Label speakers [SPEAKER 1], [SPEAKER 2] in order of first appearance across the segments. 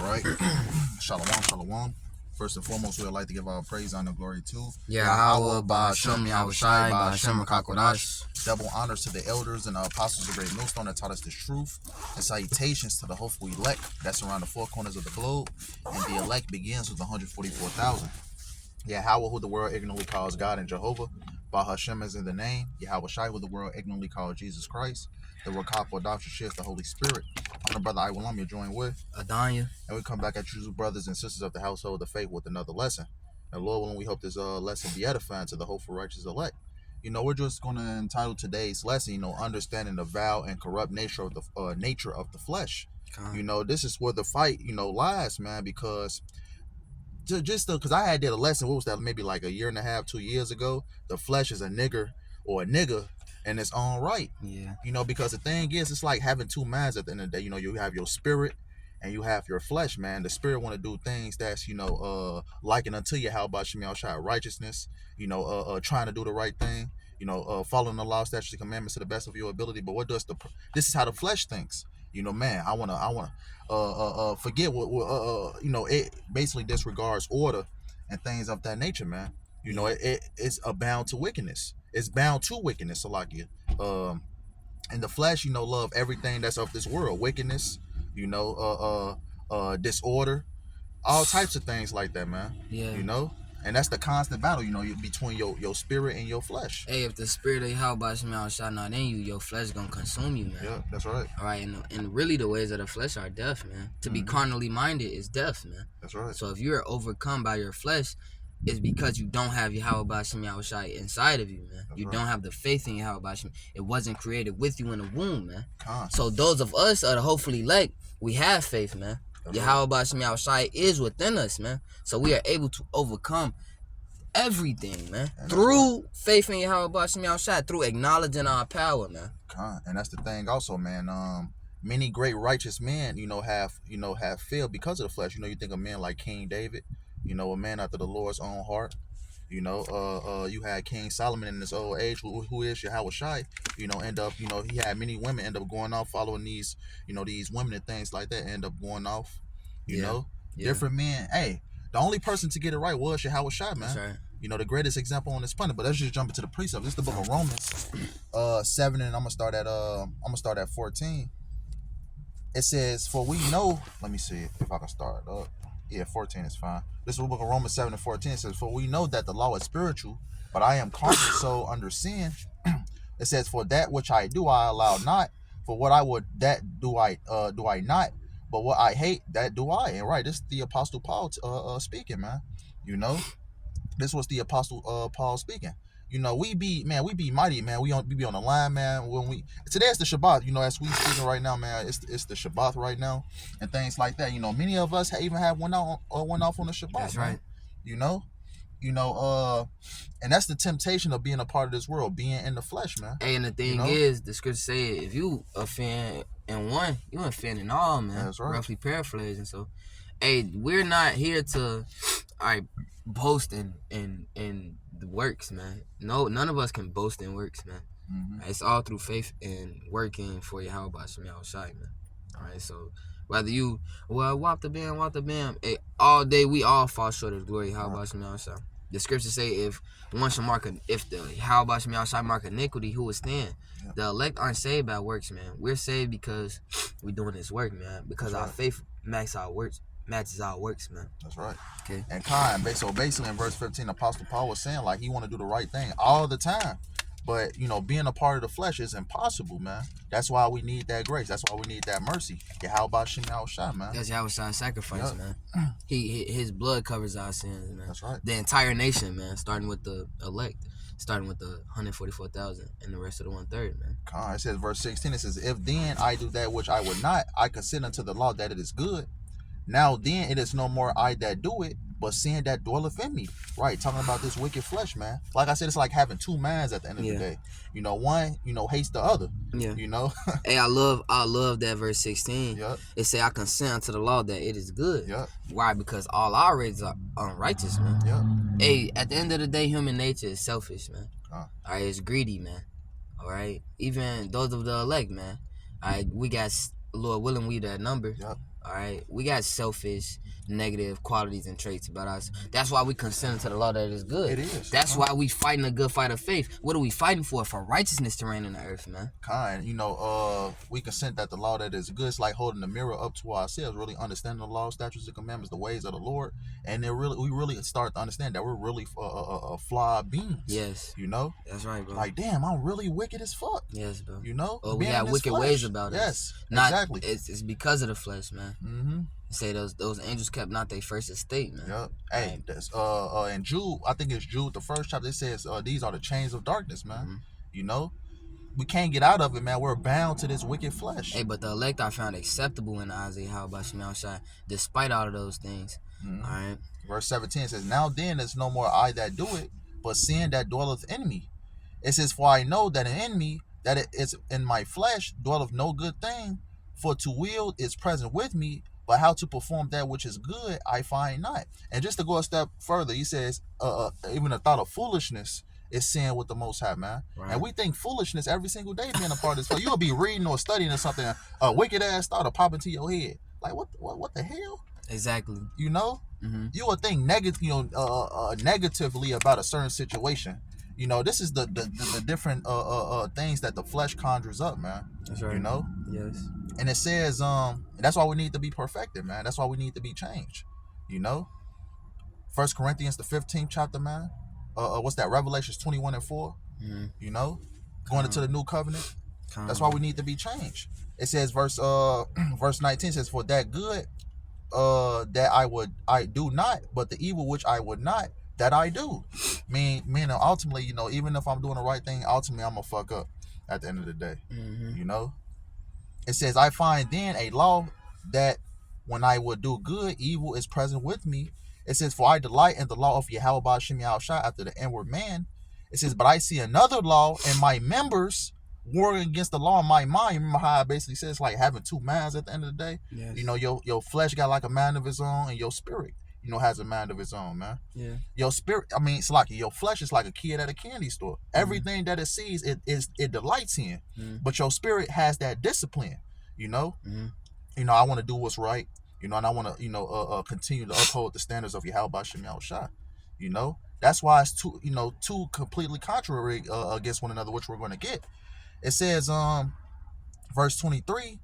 [SPEAKER 1] right? Shalom, shalom. First and foremost, we would like to give our praise, honor, glory to
[SPEAKER 2] Yahweh, Ba'Shem, Yahushai, Ba'Shem, Kakodash.
[SPEAKER 1] Double honors to the elders and the apostles of Great Millstone that taught us this truth. And salutations to the hopeful elect that's around the four corners of the globe. And the elect begins with 144,000. Yahweh, who the world ignorantly calls God, and Jehovah. Ba'Shem is in the name. Yahushai, who the world ignorantly calls Jesus Christ. The Rakah adoption shift, the Holy Spirit. I'm the brother Iwalam, you're joined with
[SPEAKER 2] Adanya.
[SPEAKER 1] And we come back at you, brothers and sisters of the household of faith, with another lesson. And Lord willing, we hope this lesson be edifying to the hopeful righteous elect. We're just going to entitle today's lesson, understanding the vile and corrupt nature of the flesh. This is where the fight, lies, man, because I did a lesson, what was that, maybe like a year and a half, 2 years ago. The flesh is a nigger or a nigga in its own right.
[SPEAKER 2] Yeah.
[SPEAKER 1] Because the thing is, it's like having two minds at the end of the day. You have your spirit and you have your flesh, man. The spirit want to do things that's, likened unto you. How about Shemel Shai, righteousness, trying to do the right thing, following the law, statutes, and commandments to the best of your ability. But this is how the flesh thinks. Man, I wanna forget what it basically disregards order and things of that nature, man. It's bound to wickedness. It's bound to wickedness, Salakia. In the flesh, love everything that's of this world, wickedness, disorder, all types of things like that, man.
[SPEAKER 2] Yeah.
[SPEAKER 1] And that's the constant battle, between your spirit and your flesh.
[SPEAKER 2] Hey, if the spirit of Yahweh shall not in you, your flesh gonna consume you, man.
[SPEAKER 1] Yeah, that's right.
[SPEAKER 2] All right, and really the ways of the flesh are death, man. To be carnally minded is death, man.
[SPEAKER 1] That's right.
[SPEAKER 2] So if you're overcome by your flesh, it's because you don't have Yahweh Ba'Shem Yahushai inside of you, man. You don't have the faith in Yahweh Ba'Shem. It wasn't created with you in the womb, man. So those of us are the hopefully elect, we have faith, man. Yahweh Ba'Shem Yahushai is within us, man. So we are able to overcome everything, man. Through faith in Yahweh Ba'Shem Yahushai, through acknowledging our power, man.
[SPEAKER 1] And that's the thing also, man. Many great righteous men, have failed because of the flesh. You think of men like King David, a man after the Lord's own heart. You had King Solomon in his old age, who is Yahushai. End up, he had many women end up going off following these, these women and things like that. End up going off, different men. Hey, the only person to get it right was Yahushai, man.
[SPEAKER 2] That's right.
[SPEAKER 1] The greatest example on this planet. But let's just jump into the precepts. This is the book of Romans, 7, and I'm gonna start at 14. It says, "For we know." Let me see if I can start up. Yeah, 14 is fine. This is the book of Romans 7 and 14. It says, "For we know that the law is spiritual, but I am carnal, so under sin." It says, "For that which I do, I allow not. For what I would, that do I not. But what I hate, that do I." And right, this is the Apostle Paul speaking, man. This was the Apostle Paul speaking. We be mighty, man. We be on the line, man. Today it's the Shabbat, as we speaking right now, man. It's the Shabbat right now, and things like that. Many of us even have went off on the Shabbat.
[SPEAKER 2] That's
[SPEAKER 1] man.
[SPEAKER 2] Right.
[SPEAKER 1] And that's the temptation of being a part of this world, being in the flesh, man.
[SPEAKER 2] Hey, and the thing is, the scripture say if you offend in one, you offend in all, man.
[SPEAKER 1] That's right.
[SPEAKER 2] Roughly paraphrasing. So, hey, we're not here to, boast in the works, man. No, none of us can boast in works, man. It's all through faith and working for Yahweh Ba'Shem Yahushai, man. All right, so whether you walk the bam, hey, all day we all fall short of the glory of Yahweh Ba'Shem Yahushai. The scriptures say if the Yahweh Ba'Shem Yahushai mark iniquity, who will stand? The elect aren't saved by works, man. We're saved because we're doing this work, man. Because our faith matches our works, man.
[SPEAKER 1] That's right.
[SPEAKER 2] Okay.
[SPEAKER 1] And so basically in verse 15, Apostle Paul was saying like he want to do the right thing all the time. But, being a part of the flesh is impossible, man. That's why we need that grace. That's why we need that mercy. How about Yahushai, man?
[SPEAKER 2] That's Yahushua's sacrifice, man. His blood covers our sins, man.
[SPEAKER 1] That's right.
[SPEAKER 2] The entire nation, man, starting with the elect, starting with the 144,000 and the rest of the 1/3, man.
[SPEAKER 1] It says, verse 16, it says, "If then I do that which I would not, I consider unto the law that it is good. Now then it is no more I that do it, but sin that dwelleth in me." Right, talking about this wicked flesh, man. Like I said, it's like having two minds at the end of the day. One, hates the other.
[SPEAKER 2] Yeah. Hey, I love that verse 16.
[SPEAKER 1] Yep.
[SPEAKER 2] It say I consent unto the law that it is good.
[SPEAKER 1] Yep.
[SPEAKER 2] Why? Because all our ways are unrighteous, man.
[SPEAKER 1] Yep.
[SPEAKER 2] Hey, at the end of the day, human nature is selfish, man.
[SPEAKER 1] All
[SPEAKER 2] right, it's greedy, man. All right, even those of the elect, man. All right, we got, Lord willing, we that number.
[SPEAKER 1] Yep.
[SPEAKER 2] All right, we got selfish, negative qualities and traits about us. That's why we consent to the law that is good.
[SPEAKER 1] It is.
[SPEAKER 2] That's why we fighting a good fight of faith. What are we fighting for? For righteousness to reign in the earth, man.
[SPEAKER 1] We consent that the law that is good is like holding the mirror up to ourselves, really understanding the law, statutes, and commandments, the ways of the Lord, and we really start to understand that we're really flawed beings.
[SPEAKER 2] Yes. That's right, bro.
[SPEAKER 1] Like, damn, I'm really wicked as fuck.
[SPEAKER 2] Yes, bro.
[SPEAKER 1] Oh,
[SPEAKER 2] we got wicked ways about us.
[SPEAKER 1] Yes, exactly.
[SPEAKER 2] It's because of the flesh, man.
[SPEAKER 1] Mm-hmm.
[SPEAKER 2] Say those angels kept not their first estate, man.
[SPEAKER 1] Yep. Hey, that's in Jude, I think it's Jude, the first chapter. It says these are the chains of darkness, man. Mm-hmm. We can't get out of it, man. We're bound to this wicked flesh.
[SPEAKER 2] Hey, but the elect are found acceptable in the eyes of Yahweh Shemel Shai, despite all of those things. Mm-hmm. All right.
[SPEAKER 1] Verse 17 says, "Now then, it's no more I that do it, but sin that dwelleth in me. It says, for I know that in me, that it is in my flesh, dwelleth no good thing. For to will is present with me, but how to perform that which is good, I find not." And just to go a step further, he says, even the thought of foolishness is sin with the Most High, man. Right. And we think foolishness every single day being a part of this. So you'll be reading or studying or something, a wicked ass thought will pop into your head. Like, what the hell?
[SPEAKER 2] Exactly.
[SPEAKER 1] Mm-hmm. You would think negatively about a certain situation. This is the different things that the flesh conjures up, man.
[SPEAKER 2] That's right. Yes.
[SPEAKER 1] And it says, that's why we need to be perfected, man. That's why we need to be changed. 1 Corinthians, the 15th chapter, man. What's that? Revelations 21:4. Mm-hmm. Going into the new covenant. That's why we need to be changed. It says, verse 19 says, "For that good that I do not, but the evil which I would not, that I do." Meaning ultimately, even if I'm doing the right thing, ultimately I'm gonna fuck up at the end of the day. Mm-hmm. It says, "I find then a law that when I would do good, evil is present with me." It says, "For I delight in the law of Yahweh Ba'ashem Yahushua after the inward man." It says, "But I see another law in my members, warring against the law in my mind." Remember how I basically says like having two minds at the end of the day? Yes. Your flesh got like a mind of its own, and your spirit, has a mind of its own, man. Yeah. Your spirit, it's like your flesh is like a kid at a candy store. Mm-hmm. Everything that it sees, it delights in. Mm-hmm. But your spirit has that discipline, Mm-hmm. I want to do what's right, and I want to, continue to uphold the standards of Yahweh Ba'ashem Yahushua. That's why it's two completely contrary against one another, which we're going to get. It says, verse 23,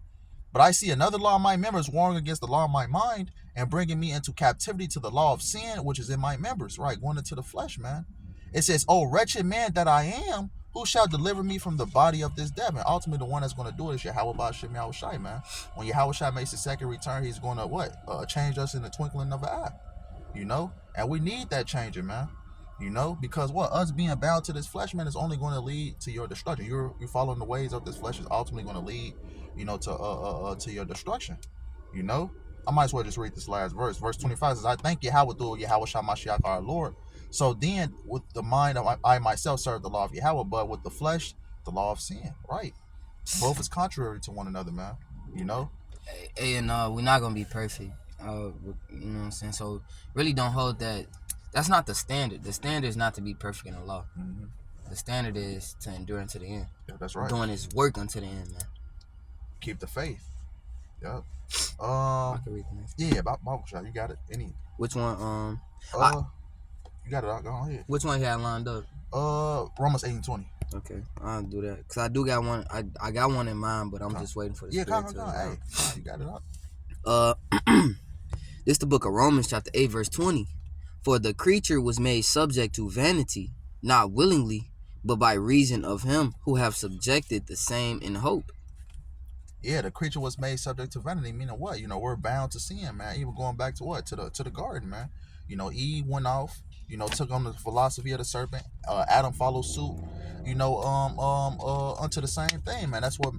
[SPEAKER 1] "But I see another law in my members, warring against the law in my mind, and bringing me into captivity to the law of sin, which is in my members." Right, going into the flesh, man. It says, "Oh, wretched man that I am, who shall deliver me from the body of this death?" And ultimately, the one that's going to do it is Yahweh Ba'ashem Yahushai, man. When Yahushai makes his second return, he's going to change us in the twinkling of an eye, And we need that changing, man. Because us being bound to this flesh, man, is only going to lead to your destruction. You're following the ways of this flesh is ultimately going to lead, to your destruction. I might as well just read this last verse. Verse 25 says, "I thank Yahweh through Yahweh Shamashiach our Lord. So then, with the mind, I myself serve the law of Yahweh, but with the flesh, the law of sin." Right. Both is contrary to one another, man.
[SPEAKER 2] And we're not gonna be perfect. You know what I'm saying? So really, don't hold that. That's not the standard. The standard is not to be perfect in the law. Mm-hmm. The standard is to endure unto the end.
[SPEAKER 1] Yeah, that's right.
[SPEAKER 2] Doing his work unto the end, man.
[SPEAKER 1] Keep the faith. Yep.
[SPEAKER 2] I can read the next.
[SPEAKER 1] Yeah, Bible shot. You got it.
[SPEAKER 2] Which one?
[SPEAKER 1] You got it. Go ahead.
[SPEAKER 2] Which one you had lined up?
[SPEAKER 1] Romans 8:20.
[SPEAKER 2] Okay, I'll do that because I do got one. I got one in mind, but I'm just waiting for the spirit to.
[SPEAKER 1] Hey, you got it
[SPEAKER 2] up. This is the book of Romans, chapter 8, verse 20. "For the creature was made subject to vanity, not willingly, but by reason of him who have subjected the same in hope."
[SPEAKER 1] Yeah, the creature was made subject to vanity, meaning what? We're bound to sin, man. Even going back to what? To the garden, man. Eve went off, took on the philosophy of the serpent. Adam followed suit, unto the same thing, man. That's what,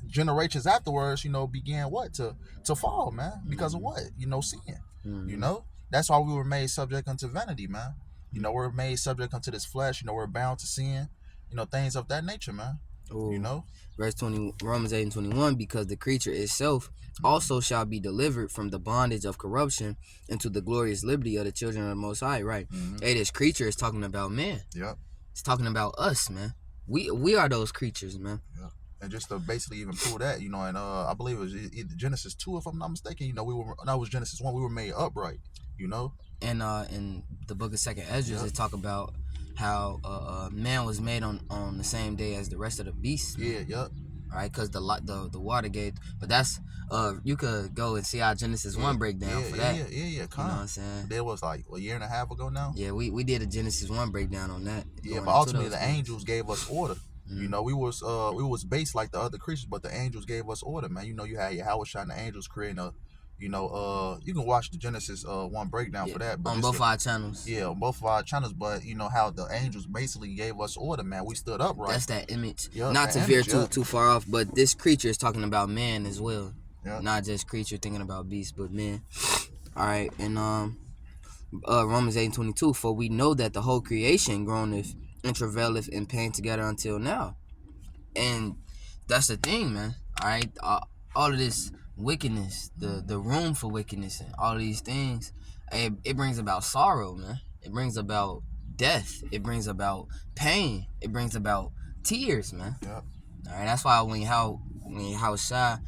[SPEAKER 1] generations afterwards, began what? To fall, man. Because of what? Sin. Mm-hmm. That's why we were made subject unto vanity, man. We're made subject unto this flesh. We're bound to sin. Things of that nature, man. Ooh.
[SPEAKER 2] Verse 20, Romans 8:21, "Because the creature itself also shall be delivered from the bondage of corruption into the glorious liberty of the children of the Most High." Right. Mm-hmm. Hey, this creature is talking about man.
[SPEAKER 1] Yep.
[SPEAKER 2] It's talking about us, man. We are those creatures, man.
[SPEAKER 1] Yeah. And just to basically even prove that, you know, and I believe it was either Genesis 2, if I'm not mistaken. You know, that was Genesis 1. We were made upright. You know.
[SPEAKER 2] And in the book of Second Ezra,
[SPEAKER 1] Yep.
[SPEAKER 2] it talk about how man was made on the same day as the rest of the beasts.
[SPEAKER 1] Yeah. Yep.
[SPEAKER 2] Right, because the water gate, but that's you could go and see our Genesis 1 breakdown for that.
[SPEAKER 1] Yeah.
[SPEAKER 2] You know what I'm saying?
[SPEAKER 1] That was like a year and a half ago now.
[SPEAKER 2] Yeah, we did a Genesis 1 breakdown on that.
[SPEAKER 1] Yeah, but ultimately the angels gave us order. You know, we was based like the other creatures, but the angels gave us order, man. You know, you had your Howard and the angels creating a, you know, you can watch the Genesis 1 breakdown for that. But
[SPEAKER 2] on both our channels.
[SPEAKER 1] Yeah, on both of our channels. But you know how the angels basically gave us order, man. We stood up right.
[SPEAKER 2] That's that image.
[SPEAKER 1] Yep,
[SPEAKER 2] not to veer too far off, but this creature is talking about man as well.
[SPEAKER 1] Yep.
[SPEAKER 2] Not just creature thinking about beast, but man. All right, and Romans 8:22. For we know that the whole creation groaneth and travaileth in pain together until now. And that's the thing, man. All right, all of this wickedness, the room for wickedness, and all of these things, it brings about sorrow, man. It brings about death. It brings about pain. It brings about tears, man.
[SPEAKER 1] Yep.
[SPEAKER 2] All right, that's why when Yahushua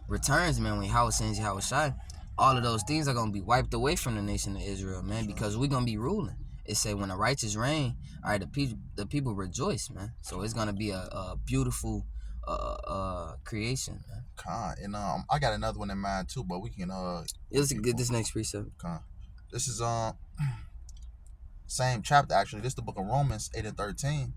[SPEAKER 2] returns, man, when Yahweh sends Yahushua, all of those things are gonna be wiped away from the nation of Israel, man, because we're gonna be ruling. It say when the righteous reign, all right, the people rejoice, man. So it's gonna be a beautiful creation, man.
[SPEAKER 1] And I got another one in mind too, but we can
[SPEAKER 2] Let's get this next precept.
[SPEAKER 1] This is same chapter actually. This is the book of Romans 8 and 13.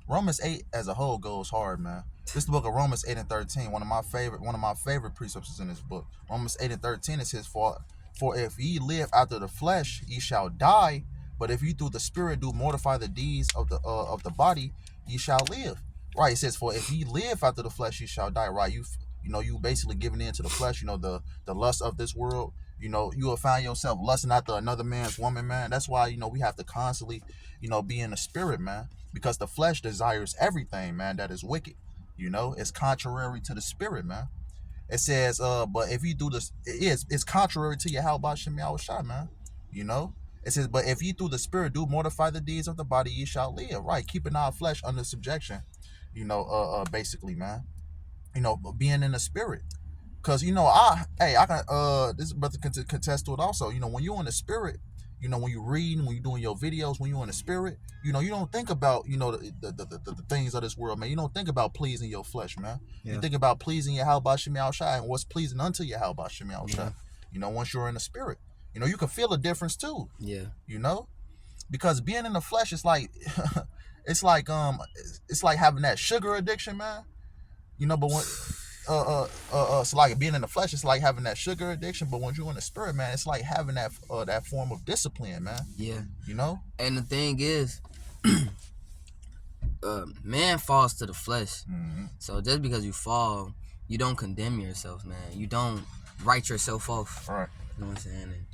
[SPEAKER 1] Romans 8 as a whole goes hard, man. This is the book of Romans 8 and 13. One of my favorite precepts is in this book. Romans 8 and 13 is his fault. For if ye live after the flesh, ye shall die. But if you through the Spirit do mortify the deeds of the body, ye shall live. Right? It says, for if ye live after the flesh, ye shall die. Right? You basically giving in to the flesh. You know, the lust of this world. You know, you will find yourself lusting after another man's woman, man. That's why, you know, we have to constantly, you know, be in the Spirit, man. Because the flesh desires everything, man, that is wicked. You know, it's contrary to the Spirit, man. It says, but if you do this, it's contrary to your Yahweh Shem Yahushua, man. You know, it says, but if you through the Spirit do mortify the deeds of the body, ye shall live. Right, keeping our flesh under subjection. You know, basically, man. You know, being in the Spirit. Cause you know, I can this brother can contest to it also. You know, when you're in the Spirit, you know, when you're reading, when you're doing your videos, when you're in the Spirit, you know, you don't think about, you know, the things of this world, man. You don't think about pleasing your flesh, man. Yeah. You think about pleasing your Yahweh Shem Yahushua and what's pleasing unto your Yahweh Shem Yahushua. Yeah. You know, once you're in the Spirit, you know, you can feel a difference too. Yeah. You know, because being in the flesh is like, it's like having that sugar addiction, man. You know, but when so like being in the flesh, it's like having that sugar addiction. But when you're in the Spirit, man, it's like having that form of discipline, man. Yeah. You know.
[SPEAKER 2] And the thing is, man falls to the flesh. Mm-hmm. So just because you fall, you don't condemn yourself, man. You don't write yourself off. All right. You know what I'm saying? And,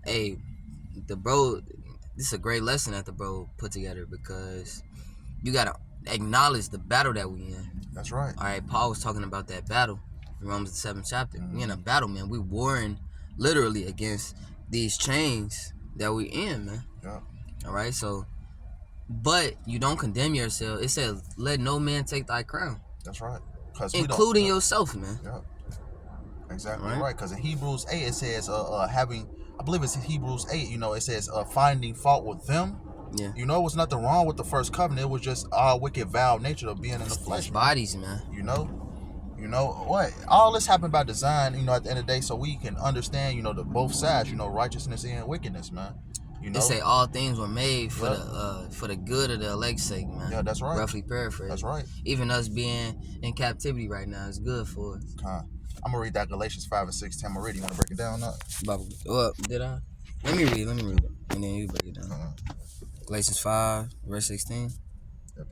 [SPEAKER 2] hey, the bro, this is a great lesson that the bro put together, because you gotta acknowledge the battle that we in.
[SPEAKER 1] That's right.
[SPEAKER 2] All right, Paul was talking about that battle in Romans the 7th chapter. Mm-hmm. We in a battle, man. We warring literally against these chains that we in, man. Yeah. All right, so, but you don't condemn yourself. It says, let no man take thy crown.
[SPEAKER 1] That's right.
[SPEAKER 2] Including yourself, man.
[SPEAKER 1] Yeah. Exactly right. Because in Hebrews 8, it says, having, I believe it's in Hebrews 8, you know, it says, finding fault with them. Yeah. You know, it was nothing wrong with the first covenant. It was just our wicked, vile nature of being in the flesh.
[SPEAKER 2] Bodies, man.
[SPEAKER 1] You know what? All this happened by design, you know, at the end of the day, so we can understand, you know, the both sides, you know, righteousness and wickedness, man. You know?
[SPEAKER 2] They say all things were made for the good of the elect's sake, man.
[SPEAKER 1] Yeah, that's right.
[SPEAKER 2] Roughly paraphrased.
[SPEAKER 1] That's right.
[SPEAKER 2] Even us being in captivity right now is good for us.
[SPEAKER 1] I'm gonna read that Galatians 5 and 6. Tim, already. You wanna break it down?
[SPEAKER 2] Well, did I? Let me read it, and then you break it down. Galatians 5, verse 16. Yep.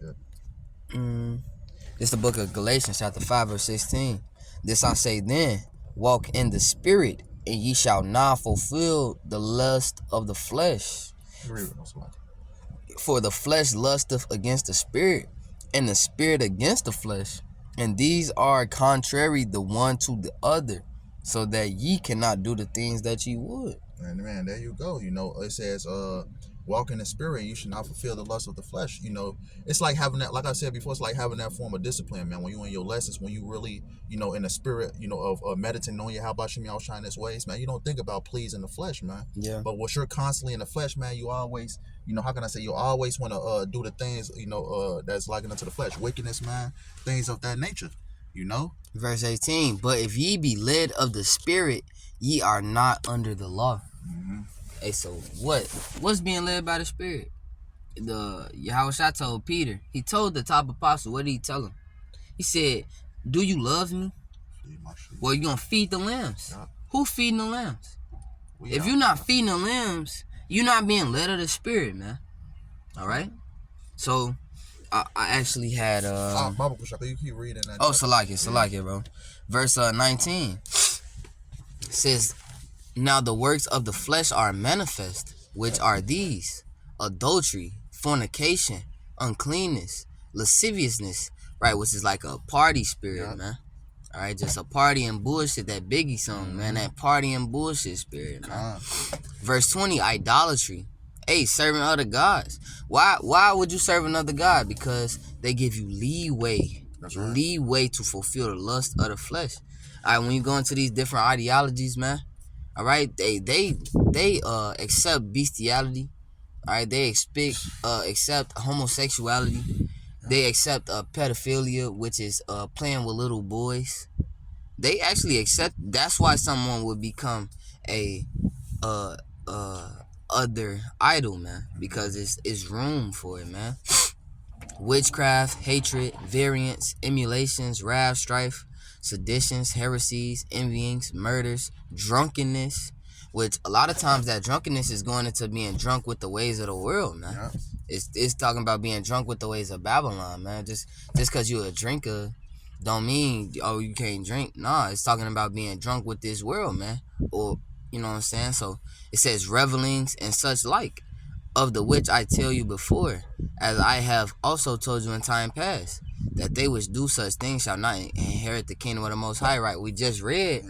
[SPEAKER 2] This is the book of Galatians, chapter 5, verse 16. This I say then, walk in the Spirit, and ye shall not fulfill the lust of the flesh. For the flesh lusteth against the Spirit, and the Spirit against the flesh. And these are contrary the one to the other, so that ye cannot do the things that ye would.
[SPEAKER 1] And man, there you go. You know, it says, walk in the spirit. You should not fulfill the lust of the flesh. It's like having that, like I said before, it's like having that form of discipline, man. When you in your lessons, when you really, in the spirit, of meditating on your how about you shine this ways, man. You don't think about pleasing the flesh, man.
[SPEAKER 2] Yeah.
[SPEAKER 1] But when you're constantly in the flesh, man, you always, how can I say, you always want to do the things, that's likened unto the flesh, wickedness, man, things of that nature,
[SPEAKER 2] Verse 18, but if ye be led of the Spirit, ye are not under the law. Hey, so what's being led by the Spirit? The Yahushua told Peter, he told the top apostle, what did he tell him? He said, do you love me? Well, you're going to feed the lambs. Yeah. Who feeding the lambs? If you're not feeding the lambs, you're not being led of the Spirit, man. All right? So, I actually had...
[SPEAKER 1] Bible, you keep reading that.
[SPEAKER 2] Oh, Salakia, bro. Verse 19 says, now the works of the flesh are manifest, which are these: adultery, fornication, uncleanness, lasciviousness, right, which is like a party spirit, man. All right, just a party and bullshit, that Biggie song, man, that party and bullshit spirit, man. Verse 20, idolatry. Hey, serving other gods. Why would you serve another god? Because they give you leeway. That's right. Leeway to fulfill the lust of the flesh. All right, when you go into these different ideologies, man, all right, they accept bestiality. All right, they accept homosexuality. They accept pedophilia, which is playing with little boys. They actually accept. That's why someone would become a other idol, man, because it's room for it, man. Witchcraft, hatred, variance, emulations, wrath, strife, seditions, heresies, envyings, murders, drunkenness, which a lot of times that drunkenness is going into being drunk with the ways of the world, man. Yeah. It's talking about being drunk with the ways of Babylon, man. Just because you're a drinker don't mean, oh, you can't drink. Nah, it's talking about being drunk with this world, man. Or, you know what I'm saying? So it says revelings and such like, of the which I tell you before, as I have also told you in time past, that they which do such things shall not inherit the kingdom of the Most High. Right? We just read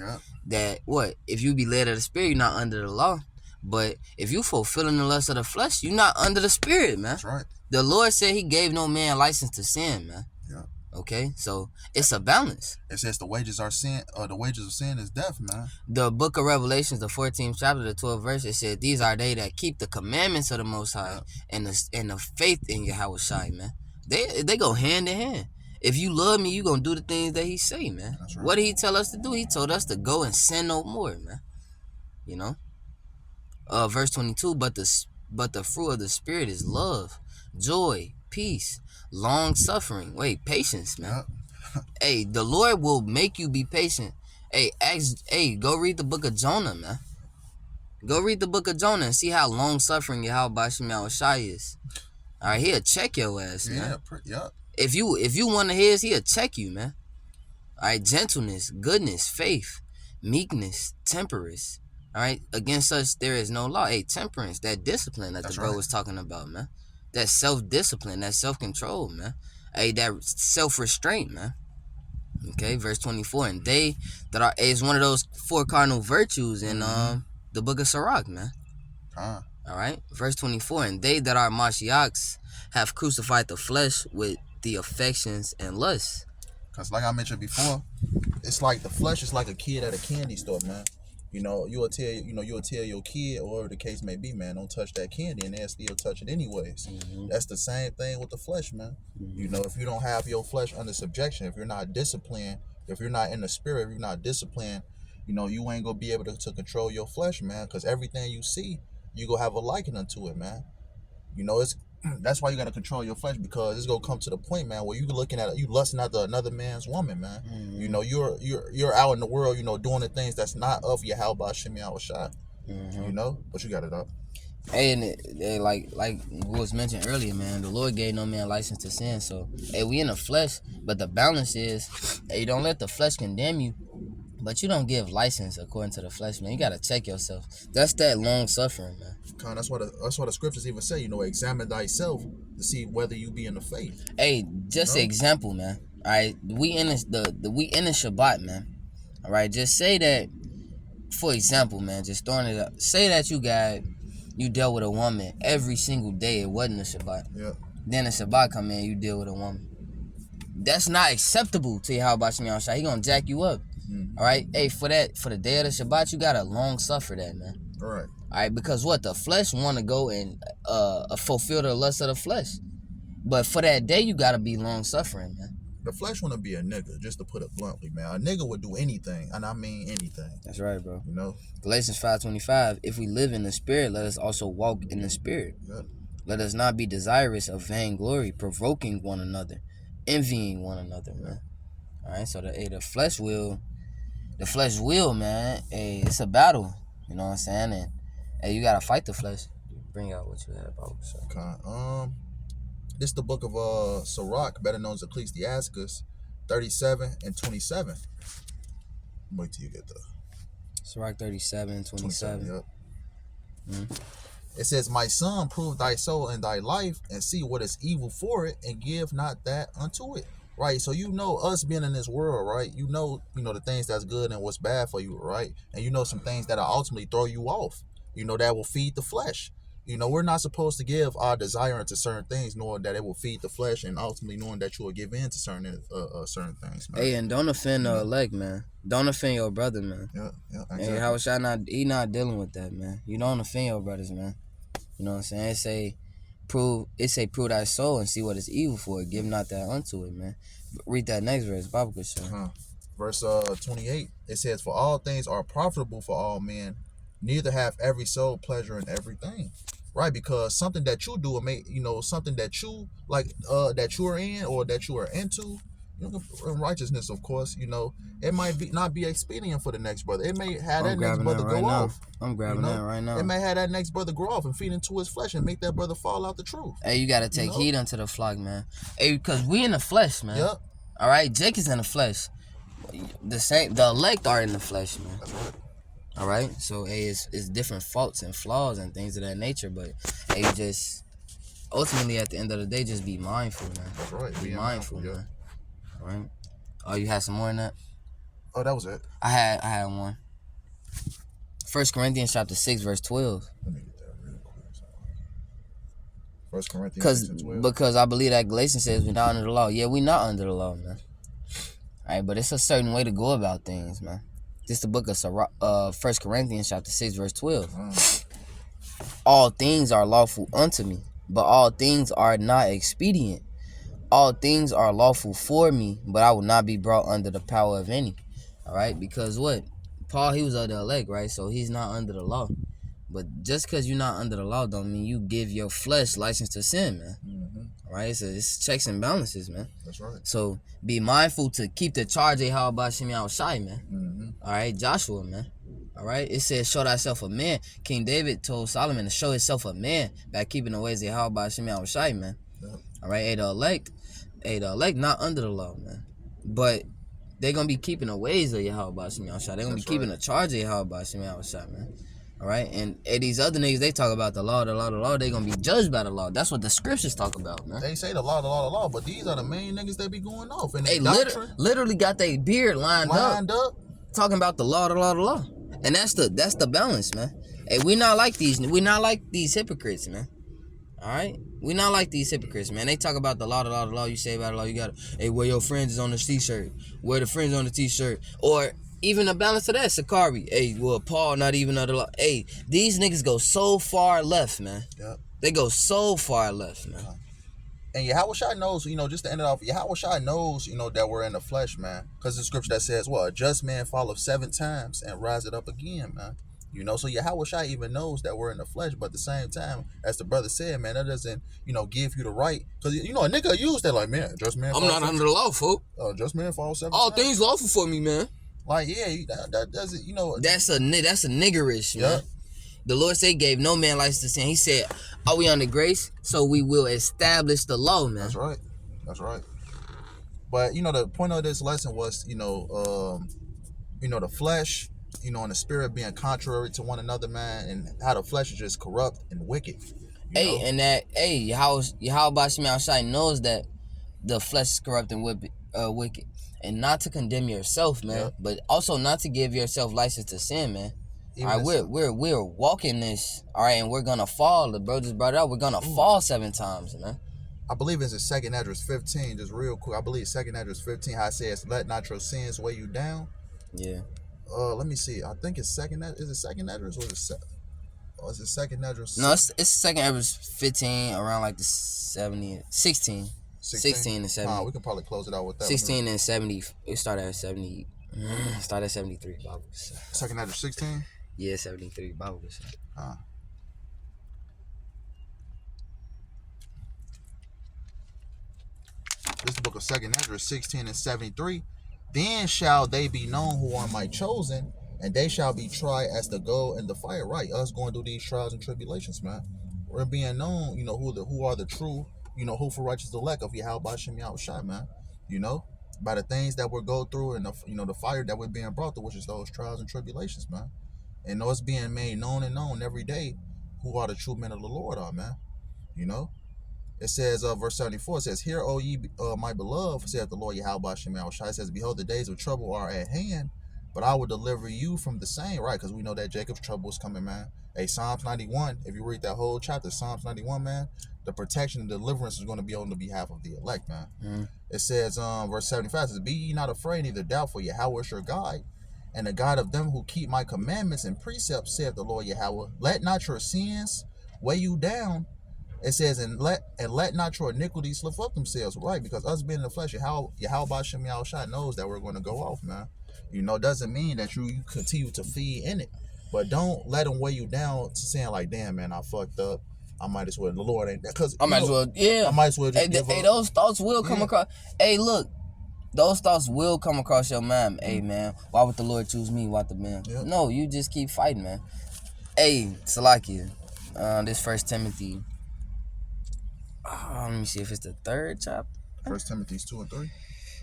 [SPEAKER 2] that if you be led of the Spirit, you're not under the law. But if you fulfilling the lust of the flesh, you're not under the Spirit, man.
[SPEAKER 1] That's right.
[SPEAKER 2] The Lord said He gave no man license to sin, man. Yeah. Okay, so it's a balance.
[SPEAKER 1] It says the wages are sin, the wages of sin is death, man.
[SPEAKER 2] The book of Revelations, the 14th chapter, the 12th verse, it said, these are they that keep the commandments of the Most High and the faith in Yahushua, man. They go hand in hand. If you love me, you gonna do the things that He say, man. That's right. What did He tell us to do? He told us to go and sin no more, man. You know. Verse 22, but the fruit of the Spirit is love, joy, peace, long suffering. Wait, patience, man. Hey, the Lord will make you be patient. Hey, go read the book of Jonah, man. Go read the book of Jonah and see how long suffering Yahweh Shai is. All right, He'll check your ass, man.
[SPEAKER 1] Yeah.
[SPEAKER 2] If you one of His, He'll check you, man. All right, gentleness, goodness, faith, meekness, temperance. All right, against such there is no law. Hey, temperance, that discipline that the bro was talking about, man. That self-discipline, that self-control, man. Hey, that self-restraint, man. Okay, verse 24, and they that are, is one of those 4 cardinal virtues in the book of Sirach, man. All right, verse 24, and they that are Mashiachs have crucified the flesh with the affections and lusts.
[SPEAKER 1] Because like I mentioned before, it's like the flesh is like a kid at a candy store, man. You'll tell your kid, or whatever the case may be, man, don't touch that candy, and they'll still touch it anyways. That's the same thing with the flesh, man. If you don't have your flesh under subjection, if you're not disciplined, if you're not in the spirit, if you're not disciplined, you ain't gonna be able to control your flesh, man. Because everything you see, you gonna have a liking unto it, man. That's why you gotta control your flesh, because it's gonna come to the point, man, where you lusting after another man's woman, man. You're out in the world, doing the things that's not of Yahweh Shem Yahushua. But you got it up.
[SPEAKER 2] Hey, and like was mentioned earlier, man, the Lord gave no man license to sin. So, hey, we in the flesh, but the balance is, hey, don't let the flesh condemn you, but you don't give license according to the flesh, man. You gotta check yourself. That's that long suffering, man.
[SPEAKER 1] That's what the scriptures even say. Examine thyself to see whether you be in the faith.
[SPEAKER 2] Hey, just an example, man. All right, we in we in the Shabbat, man. All right, just say that, for example, man. Just throwing it up. Say that you got you dealt with a woman every single day. It wasn't a Shabbat.
[SPEAKER 1] Yeah.
[SPEAKER 2] Then the Shabbat come in, you deal with a woman. That's not acceptable to Yahweh Shem Yahushua. He gonna jack you up. All right. Hey, for the day of the Shabbat, you gotta long suffer that, man.
[SPEAKER 1] All right.
[SPEAKER 2] All right, because what the flesh want to go and fulfill the lust of the flesh, but for that day you gotta be long suffering, man.
[SPEAKER 1] The flesh want to be a nigga, just to put it bluntly, man. A nigga would do anything, and I mean anything.
[SPEAKER 2] That's right, bro.
[SPEAKER 1] You know,
[SPEAKER 2] Galatians 5:25. If we live in the spirit, let us also walk in the spirit.
[SPEAKER 1] yeah.
[SPEAKER 2] Let us not be desirous of vainglory, provoking one another, envying one another, man. All right, so the flesh will, man. Hey, it's a battle. You know what I'm saying? And hey, you gotta fight the flesh. Bring out what you had about. So.
[SPEAKER 1] Okay. This is the book of Sirach, better known as Ecclesiasticus, 37 and 27. Wait till you get there.
[SPEAKER 2] Sirach 37, 27.
[SPEAKER 1] Yep.
[SPEAKER 2] Mm-hmm.
[SPEAKER 1] It says, "My son, prove thy soul and thy life, and see what is evil for it, and give not that unto it." Right. So you know us being in this world, right? You know the things that's good and what's bad for you, right? And you know some things that'll ultimately throw you off. You know that will feed the flesh. You know, we're not supposed to give our desire into certain things, knowing that it will feed the flesh, and ultimately knowing that you will give in to certain things, man.
[SPEAKER 2] Hey, and don't offend the elect, man. Don't offend your brother, man.
[SPEAKER 1] Yeah, exactly.
[SPEAKER 2] Hey, how was he not dealing with that, man? You don't offend your brothers, man. You know what I'm saying? It say prove thy soul and see what is evil for it. Give not that unto it, man. Read that next verse, Bible question.
[SPEAKER 1] Verse 28. It says, "For all things are profitable for all men, neither have every soul pleasure in everything." Right, because something that you do, something that you like, that you are in or that you are into, righteousness, of course, it might not be expedient for the next brother. It may have that next brother go off.
[SPEAKER 2] I'm grabbing that right now.
[SPEAKER 1] It may have that next brother grow off and feed into his flesh and make that brother fall out the truth.
[SPEAKER 2] Hey, you gotta take heed unto the flock, man. Hey, because we in the flesh, man.
[SPEAKER 1] Yep.
[SPEAKER 2] All right, Jake is in the flesh. The elect are in the flesh, man.
[SPEAKER 1] That's right.
[SPEAKER 2] All right, so hey, it's different faults and flaws and things of that nature, but hey, just ultimately at the end of the day, just be mindful, man.
[SPEAKER 1] That's right.
[SPEAKER 2] Be mindful, man. All right. Oh, you had some more in that?
[SPEAKER 1] Oh, that was it.
[SPEAKER 2] I had one. 1 Corinthians chapter 6, verse 12.
[SPEAKER 1] Let me get that real quick. 1 Corinthians 6 and 12.
[SPEAKER 2] Because I believe that Galatians says we're not under the law. Yeah, we're not under the law, man. All right, but it's a certain way to go about things, man. This is the book of 1 Corinthians chapter 6, verse 12. All things are lawful unto me, but all things are not expedient. All things are lawful for me, but I will not be brought under the power of any. All right, because what? Paul, he was of the elect, right? So he's not under the law. But just because you're not under the law don't mean you give your flesh license to sin, man. All right, so it's checks and balances, man.
[SPEAKER 1] That's right.
[SPEAKER 2] So be mindful to keep the charge of how about Shem Yahushai, man. All right, Joshua, man. All right, it says, "Show thyself a man." King David told Solomon to show himself a man by keeping the ways of how about Shem Yahushai, man. Yep. All right, the elect not under the law, man. But they're going to be keeping the ways of Yahweh Shem Yahushai. They're going to be keeping the charge of Yahweh Shem Yahushai, man. All right, and these other niggas, they talk about the law. They're going to be judged by the law. That's what the scriptures talk about, man.
[SPEAKER 1] They say the law, but these are the main niggas that be going off. And
[SPEAKER 2] they literally got their beard lined up, talking about the law. And that's the balance, man. Hey, we not like these hypocrites, man. All right, we not like these hypocrites, man. They talk about the law. You say about the law, you got to, hey, wear your friends is on the t-shirt. Wear the friends on the t-shirt. Or even a balance of that, Sakari. Hey, well, Paul not even under the law. Hey, these niggas go so far left, man. Yep. They go so far left, man.
[SPEAKER 1] And Yahushua knows, just to end it off, Yahushua knows, that we're in the flesh, man. Because the scripture that says, a just man falleth 7 times and riseth up again, man. So Yahushua even knows that we're in the flesh, but at the same time, as the brother said, man, that doesn't, give you the right. Because, a nigga use that like, man, just man.
[SPEAKER 2] I'm not under the law, folk.
[SPEAKER 1] Just man fall 7
[SPEAKER 2] All
[SPEAKER 1] times.
[SPEAKER 2] things lawful for me, man.
[SPEAKER 1] Like, yeah, that doesn't,
[SPEAKER 2] That's a niggerish, man. Yeah. The Lord said, gave no man license to sin. He said, are we under grace? So we will establish the law, man.
[SPEAKER 1] That's right. But, the point of this lesson was, the flesh, and the spirit being contrary to one another, man, and how the flesh is just corrupt and wicked.
[SPEAKER 2] Yahweh Shem Yahushai knows that the flesh is corrupt and wicked. And not to condemn yourself, man, but also not to give yourself license to sin, man. All right, we're walking this. All right, and we're gonna fall. The bro just brought it up. We're gonna fall 7 times, man.
[SPEAKER 1] I believe it's in 2nd Esdras 15. Just real quick, I believe 2nd Esdras 15. How it says, "Let not your sins weigh you down."
[SPEAKER 2] Yeah.
[SPEAKER 1] Let me see. I think it's 2nd. Is it 2nd Esdras or is it 2nd Esdras?
[SPEAKER 2] No, it's 2nd Esdras 15, around like the 70, 16 and 70.
[SPEAKER 1] We can probably close it out with that.
[SPEAKER 2] 16 and 70. It started at 70. Started at 73. Bible.
[SPEAKER 1] 2nd Esdras 16.
[SPEAKER 2] Yeah, 73. Bible.
[SPEAKER 1] This is the book of 2nd Esdras 16 and 73. Then shall they be known who are my chosen, and they shall be tried as the gold and the fire. Right, us going through these trials and tribulations, man. We're being known, who are the true, who for righteous elect of Yahweh Shem Yahushua, man. By the things that we're going through and the fire that we're being brought through, which is those trials and tribulations, man. And those being made known and known every day who are the true men of the Lord are, man. It says, verse 74, it says, "Hear, O ye, my beloved, saith the Lord Yahweh Shem Yahushua." It says, "Behold, the days of trouble are at hand, but I will deliver you from the same." Right, because we know that Jacob's trouble is coming, man. Hey, Psalms 91, if you read that whole chapter, Psalms 91, man, the protection and deliverance is going to be on the behalf of the elect, man. It says, verse 75, it says, "Be ye not afraid, neither doubt, for Yahweh is your guide, and the God of them who keep my commandments and precepts, saith the Lord Yahweh. Let not your sins weigh you down." It says, and let not your iniquities lift up themselves, right? Because us being in the flesh, Yahweh Shem Yahushua knows that we're going to go off, man. Doesn't mean that you continue to feed in it, but don't let them weigh you down to saying like, "Damn, man, I fucked up. I might as well." The Lord ain't that, because
[SPEAKER 2] I might as well just give up. Those thoughts will come across. Hey, look, those thoughts will come across your mind. Hey, man, why would the Lord choose me? Why the man? Yep. No, you just keep fighting, man. Hey, Salakia, this 1 Timothy. Let me see if it's the 3rd chapter.
[SPEAKER 1] 1 Timothy 2 and 3.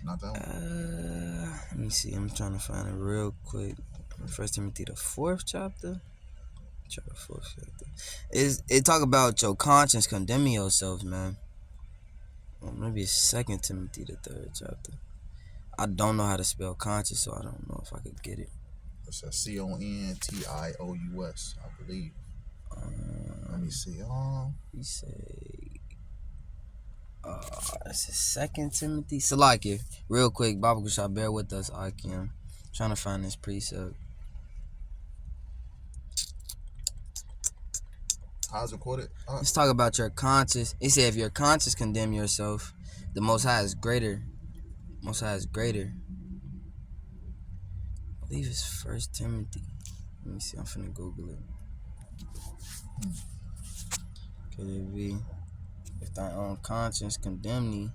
[SPEAKER 1] Not that one.
[SPEAKER 2] Let me see. I'm trying to find it real quick. 1 Timothy the 4th chapter. Chapter 4th chapter. It talk about your conscience condemning yourself, man. Or maybe it's 2 Timothy the 3rd chapter. I don't know how to spell conscience, so I don't know if I could get it.
[SPEAKER 1] It says CONTIOUS, I believe. Let me see.
[SPEAKER 2] We say. This is 2 Timothy. Salakia, real quick, Baba Kushah, bear with us, Akim. Trying to find this precept.
[SPEAKER 1] How's it quoted?
[SPEAKER 2] Let's talk about your conscience. He said, if your conscience condemn yourself, the Most High is greater. Most High is greater. I believe it's 1 Timothy. Let me see. I'm finna Google it. Could it be? If thy own conscience condemn thee.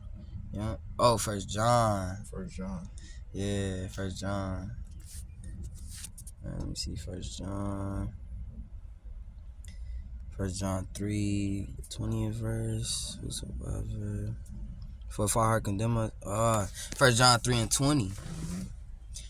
[SPEAKER 2] Yeah. Oh, 1 John.
[SPEAKER 1] 1 John.
[SPEAKER 2] Yeah, 1 John. Let me see, 1 John. 1 John 3, 20th verse. Whosoever. For if our heart condemn us. 1 John 3 and 20.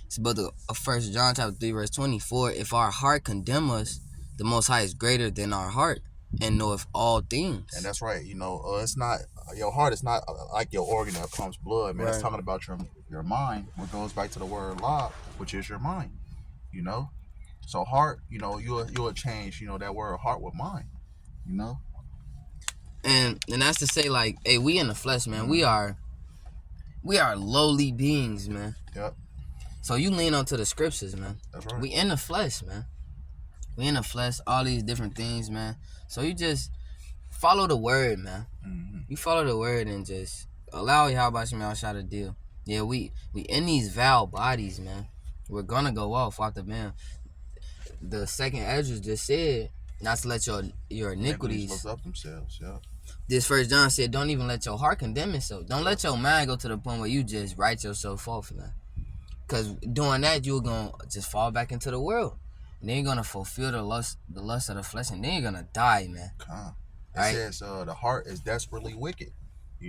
[SPEAKER 2] It's about the 1 John chapter 3 verse 20. For if our heart condemn us, the Most High is greater than our heart, and knoweth all things.
[SPEAKER 1] And that's right. It's not your heart is not like your organ that pumps blood, man. Right. It's talking about your mind, which goes back to the word "la," which is your mind. So heart, you'll change, that word heart with mind.
[SPEAKER 2] And that's to say, like, hey, we in the flesh, man. We are lowly beings, man.
[SPEAKER 1] Yep.
[SPEAKER 2] So you lean onto the scriptures, man.
[SPEAKER 1] That's right.
[SPEAKER 2] We in the flesh, man. We in the flesh, all these different things, man. So you just follow the word, man.
[SPEAKER 1] Mm-hmm.
[SPEAKER 2] You follow the word and just allow Yahweh Shem Yahushua to deal. Yeah, we in these vile bodies, man. We're gonna go off the man. The 2nd Esdras just said not to let your iniquities
[SPEAKER 1] lift up themselves. Yeah.
[SPEAKER 2] This 1 John said, don't even let your heart condemn itself. Don't let your mind go to the point where you just write yourself off, man. Because doing that, you're going to just fall back into the world. And then you're going to fulfill the lust of the flesh, and then you're going to die, man.
[SPEAKER 1] It says the heart is desperately wicked.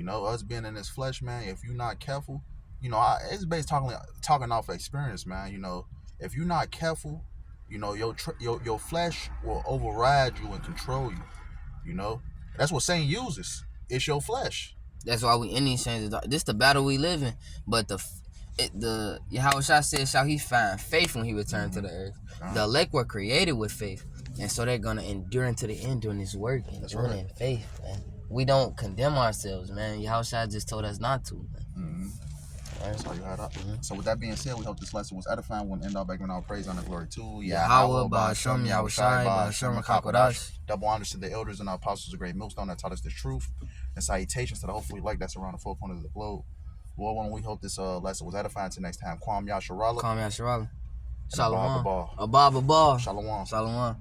[SPEAKER 1] Us being in this flesh, man, if you're not careful, it's based talking off experience, man. If you're not careful, your flesh will override you and control you. That's what Satan uses. It's your flesh.
[SPEAKER 2] That's why we in these chains. This the battle we live in. But Yahushua said, shall he find faith when he returned to the earth? The elect were created with faith. And so they're going to endure into the end doing his work and doing it in faith, man. We don't condemn ourselves, man. Yahushua just told us not to, man.
[SPEAKER 1] Right. So you had up. So with that being said, we hope this lesson was edifying. We'll end our background our praise on the glory to
[SPEAKER 2] Yahweh, Ba'ashem, Yahushai, Ba'ashem, Kakodash.
[SPEAKER 1] Double honors to the elders and our apostles of great millstone that taught us the truth. And salutations to the hopefully like that's around the four corners of the globe. Lord, when we hope this lesson was edifying. Until next time, Kwam Yasharala.
[SPEAKER 2] Kwam Yasharala. Shalom.
[SPEAKER 1] Abba.
[SPEAKER 2] Abba.
[SPEAKER 1] Shalom.
[SPEAKER 2] Shalom.